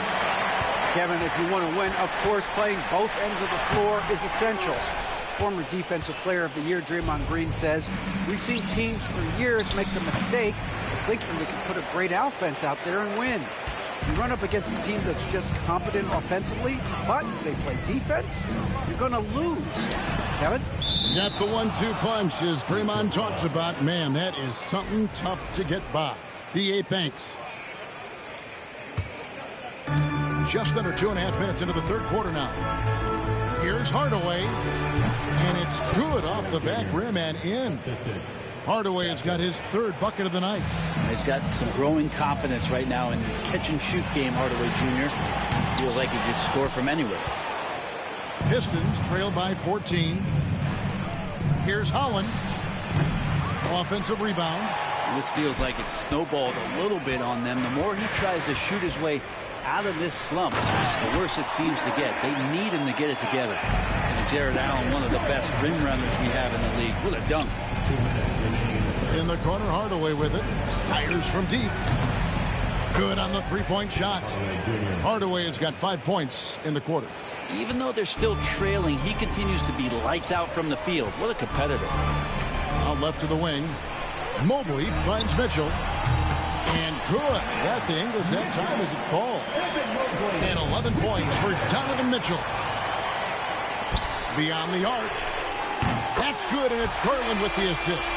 Kevin, if you want to win, of course, playing both ends of the floor is essential. Former Defensive Player of the Year, Draymond Green, says, we've seen teams for years make the mistake of thinking they can put a great offense out there and win. You run up against a team that's just competent offensively, but they play defense, you're going to lose. Kevin? Got the 1-2 punch, as Draymond talks about. Man, that is something tough to get by. DA thanks. Just under 2.5 minutes into the third quarter now. Here's Hardaway, and it's good off the back rim and in. Hardaway has got his 3rd bucket of the night. He's got some growing confidence right now in the catch-and-shoot game, Hardaway Jr. Feels like he could score from anywhere. Pistons trail by 14. Here's Holland. Offensive rebound. This feels like it's snowballed a little bit on them. The more he tries to shoot his way out of this slump, the worse it seems to get. They need him to get it together. And Jared Allen, one of the best rim runners we have in the league, with a dunk. In the corner, Hardaway with it. Fires from deep. Good on the 3-point shot. Hardaway has got 5 points in the quarter. Even though they're still trailing, he continues to be lights out from the field. What a competitor. Out left to the wing. Mobley finds Mitchell. And good. Got the Ingles that time as it falls. And 11 points for Donovan Mitchell. Beyond the arc. That's good, and it's Garland with the assist.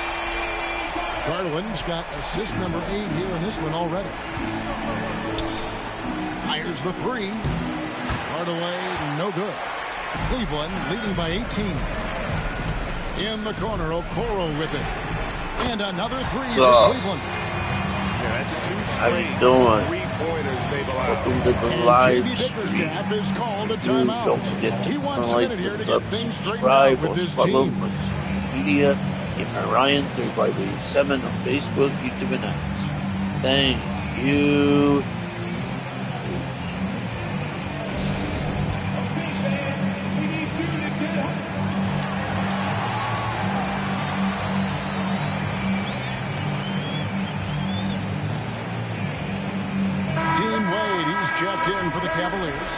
Garland's got assist number 8 here in this one already. Fires the 3. Hardaway, no good. Cleveland leading by 18. In the corner, Okoro with it. And another 3 for Cleveland. Yeah, that's 2 How you straight doing? 3-pointers they've allowed. Welcome to the And live JB stream. Bickerstaff is called a Dude, timeout. don't forget He to wants a like, minute here to thumbs get up, things straightened out subscribe, with or his follow team. my social media. Get Ryan 3587 on Facebook, YouTube, and X. Thank you. Dean Wade, he's checked in for the Cavaliers.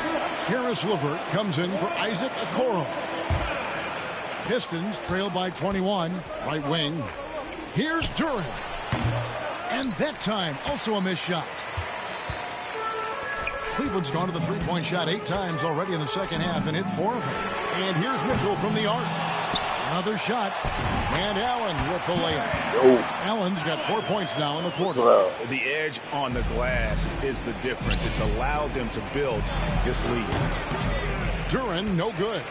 Karis LeVert comes in for Isaac Okoro. Pistons trail by 21. Right wing. Here's Duran. And that time, also a missed shot. Cleveland's gone to the three-point shot 8 times already in the second half and hit 4 of them. And here's Mitchell from the arc. Another shot. And Allen with the layup. Allen's got 4 points now in the quarter. The edge on the glass is the difference. It's allowed them to build this lead. Duran, no good.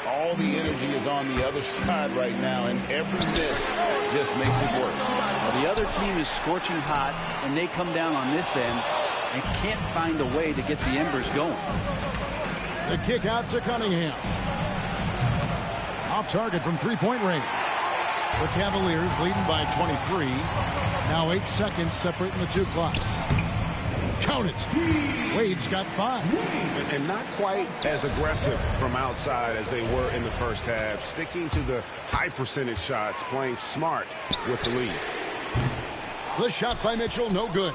All the energy is on the other side right now, and every miss just makes it worse. Well, the other team is scorching hot, and they come down on this end and can't find a way to get the embers going. The kick out to Cunningham. Off target from three-point range. The Cavaliers leading by 23. Now 8 seconds separating the two clocks. Count it. Wade's got 5. And not quite as aggressive from outside as they were in the first half. Sticking to the high percentage shots, playing smart with the lead. The shot by Mitchell, no good.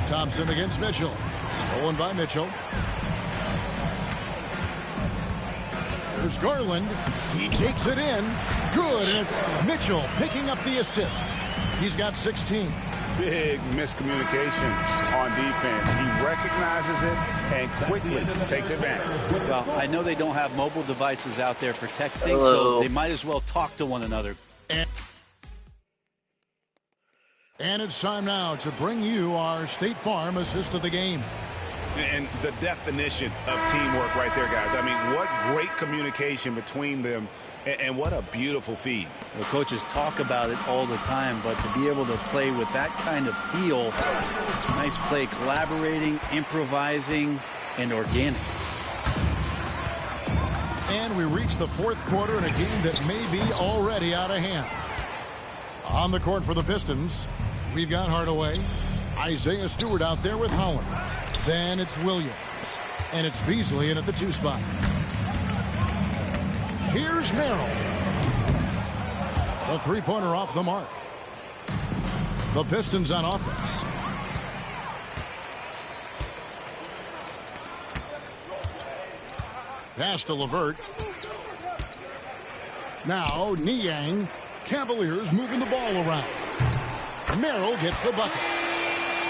Thompson against Mitchell. Stolen by Mitchell. There's Garland. He takes it in. Good. And it's Mitchell picking up the assist. He's got 16. Big miscommunication on defense. He recognizes it and quickly takes advantage. Well, I know they don't have mobile devices out there for texting, so they might as well talk to one another. And it's time now to bring you our State Farm assist of the game. And the definition of teamwork right there, guys. I mean, what great communication between them, and what a beautiful feed. The coaches talk about it all the time, but to be able to play with that kind of feel, nice play, collaborating, improvising, and organic. And we reach the fourth quarter in a game that may be already out of hand. On the court for the Pistons, we've got Hardaway. Isaiah Stewart out there with Holland. Then it's Williams. And it's Beasley in at the 2 spot. Here's Merrill. The three-pointer off the mark. The Pistons on offense. Pass to LeVert. Now Niang. Cavaliers moving the ball around. Merrill gets the bucket.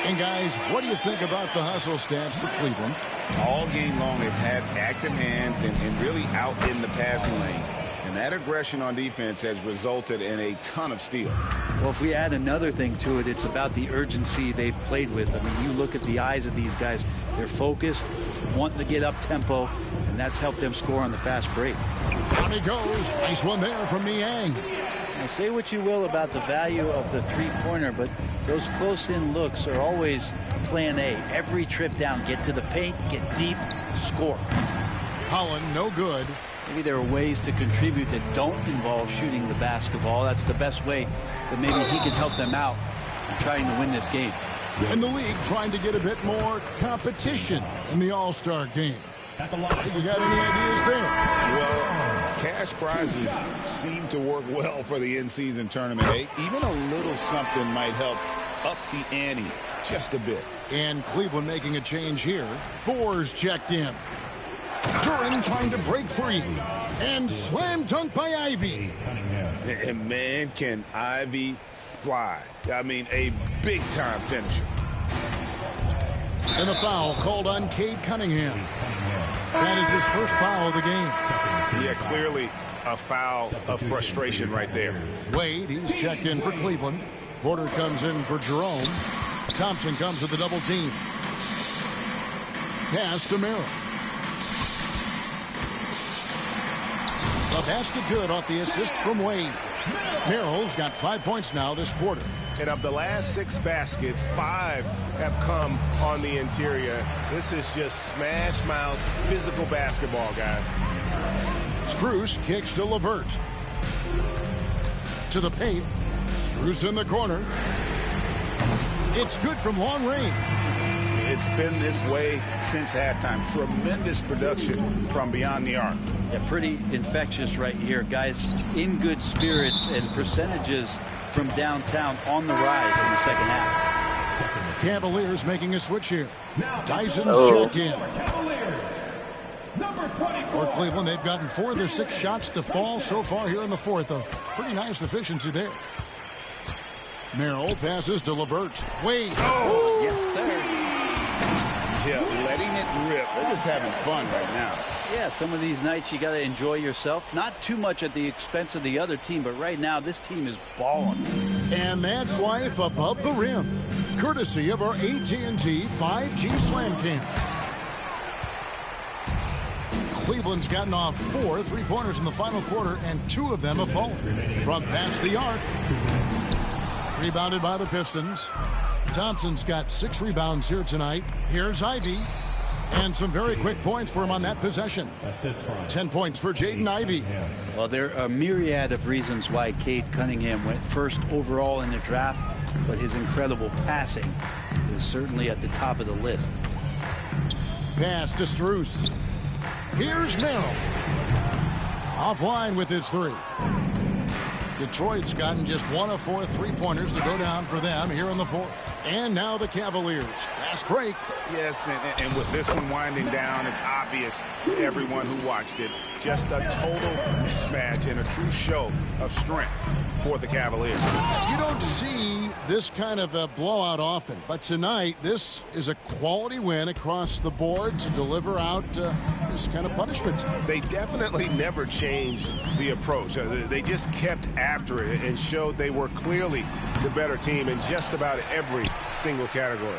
And guys, what do you think about the hustle stats for Cleveland? All game long, they've had active hands and really out in the passing lanes. And that aggression on defense has resulted in a ton of steals. Well, if we add another thing to it, it's about the urgency they've played with. I mean, you look at the eyes of these guys. They're focused, wanting to get up tempo, and that's helped them score on the fast break. Down he goes. Nice one there from Niang. Now, say what you will about the value of the three-pointer, but those close-in looks are always plan A. Every trip down, get to the paint, get deep, score. Holland, no good. Maybe there are ways to contribute that don't involve shooting the basketball. That's the best way that maybe he can help them out in trying to win this game. And the league trying to get a bit more competition in the All-Star game. You got any ideas there? Well, cash prizes seem to work well for the in-season tournament. Even a little something might help up the ante just a bit. And Cleveland making a change here. Thor's checked in. Duran trying to break free. And slam dunk by Ivy. And man, can Ivy fly. I mean, a big-time finisher. And a foul called on Cade Cunningham. That is his first foul of the game. Yeah, clearly a foul of frustration right there. Wade, he's checked in for Cleveland. Porter comes in for Jerome. Thompson comes with the double team. Pass to Merrill. The basket good off the assist from Wade. Merrill's got 5 points now this quarter. And of the last 6 baskets, 5 have come on the interior. This is just smash mouth physical basketball, guys. Strus kicks to LeVert. To the paint. Strus in the corner. It's good from long range. It's been this way since halftime. Tremendous production from beyond the arc. Yeah, pretty infectious right here, guys. In good spirits and percentages from downtown on the rise in the second half. Cavaliers making a switch here. Dyson's checked in. For Cleveland, they've gotten 4 of their 6 shots to fall so far here in the fourth. A pretty nice efficiency there. Merrill passes to Levert. Wade. Oh, yes, sir. Yeah, letting it rip. They're just having fun right now. Yeah, some of these nights you got to enjoy yourself. Not too much at the expense of the other team, but right now this team is balling. And that's life above the rim, courtesy of our AT&T 5G Slam Cam. Cleveland's gotten off 4 3-pointers in the final quarter, and 2 of them have fallen from past the arc. Rebounded by the Pistons. Thompson's got 6 rebounds here tonight. Here's Ivy. And some very quick points for him on that possession. 10 points for Jaden Ivey. Well, there are a myriad of reasons why Cade Cunningham went first overall in the draft, but his incredible passing is certainly at the top of the list. Pass to Strus. Here's Merrill. Offline with his 3. Detroit's gotten just 1 of 4 3-pointers to go down for them here in the 4th. And now the Cavaliers. Fast break. Yes, and with this one winding down, it's obvious to everyone who watched it. Just a total mismatch and a true show of strength for the Cavaliers. You don't see this kind of a blowout often, but tonight this is a quality win across the board to deliver out this kind of punishment. They definitely never changed the approach. They just kept after it and showed they were clearly the better team in just about every single category.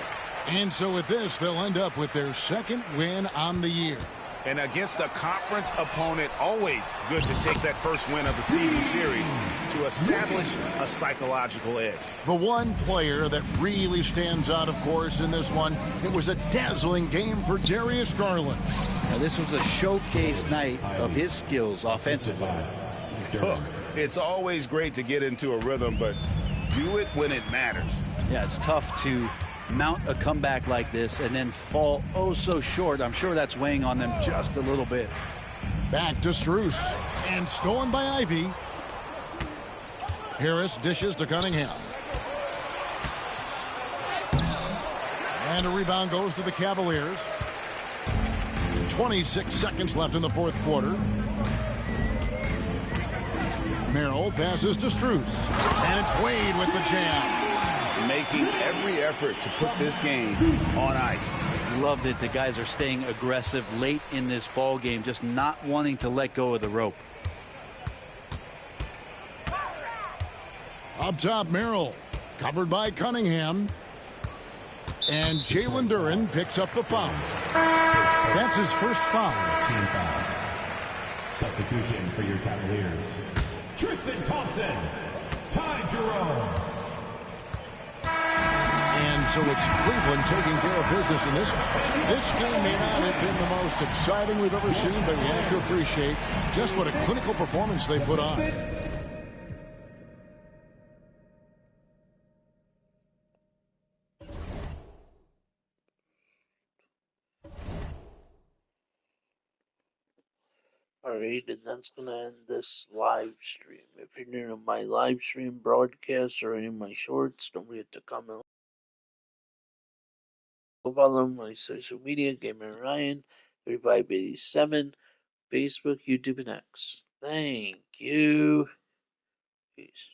And so with this, they'll end up with their 2nd win on the year. And against a conference opponent, always good to take that first win of the season series to establish a psychological edge. The one player that really stands out, of course, in this one, it was a dazzling game for Darius Garland. Now, this was a showcase night of his skills offensively. Look, it's always great to get into a rhythm, but do it when it matters. Yeah, it's tough to mount a comeback like this and then fall oh so short. I'm sure that's weighing on them just a little bit. Back to Strus. And stolen by Ivy. Harris dishes to Cunningham. And a rebound goes to the Cavaliers. 26 seconds left in the 4th quarter. Merrill passes to Strus. And it's Wade with the jam. Making every effort to put this game on ice. Loved it. The guys are staying aggressive late in this ball game, just not wanting to let go of the rope. Up top, Merrill. Covered by Cunningham. And Jalen Duren picks up the foul. That's his first foul. Team foul. Substitution for your Cavaliers. Tristan Thompson. Ty Jerome. And so it's Cleveland taking care of business in this one. This game may not have been the most exciting we've ever seen, but we have to appreciate just what a clinical performance they put on. Alright, and that's going to end this live stream. If you're new to my live stream broadcasts or any of my shorts, don't forget to comment. Follow my social media, Gamer Ryan, 3587, Facebook, YouTube, and X. Thank you. Peace.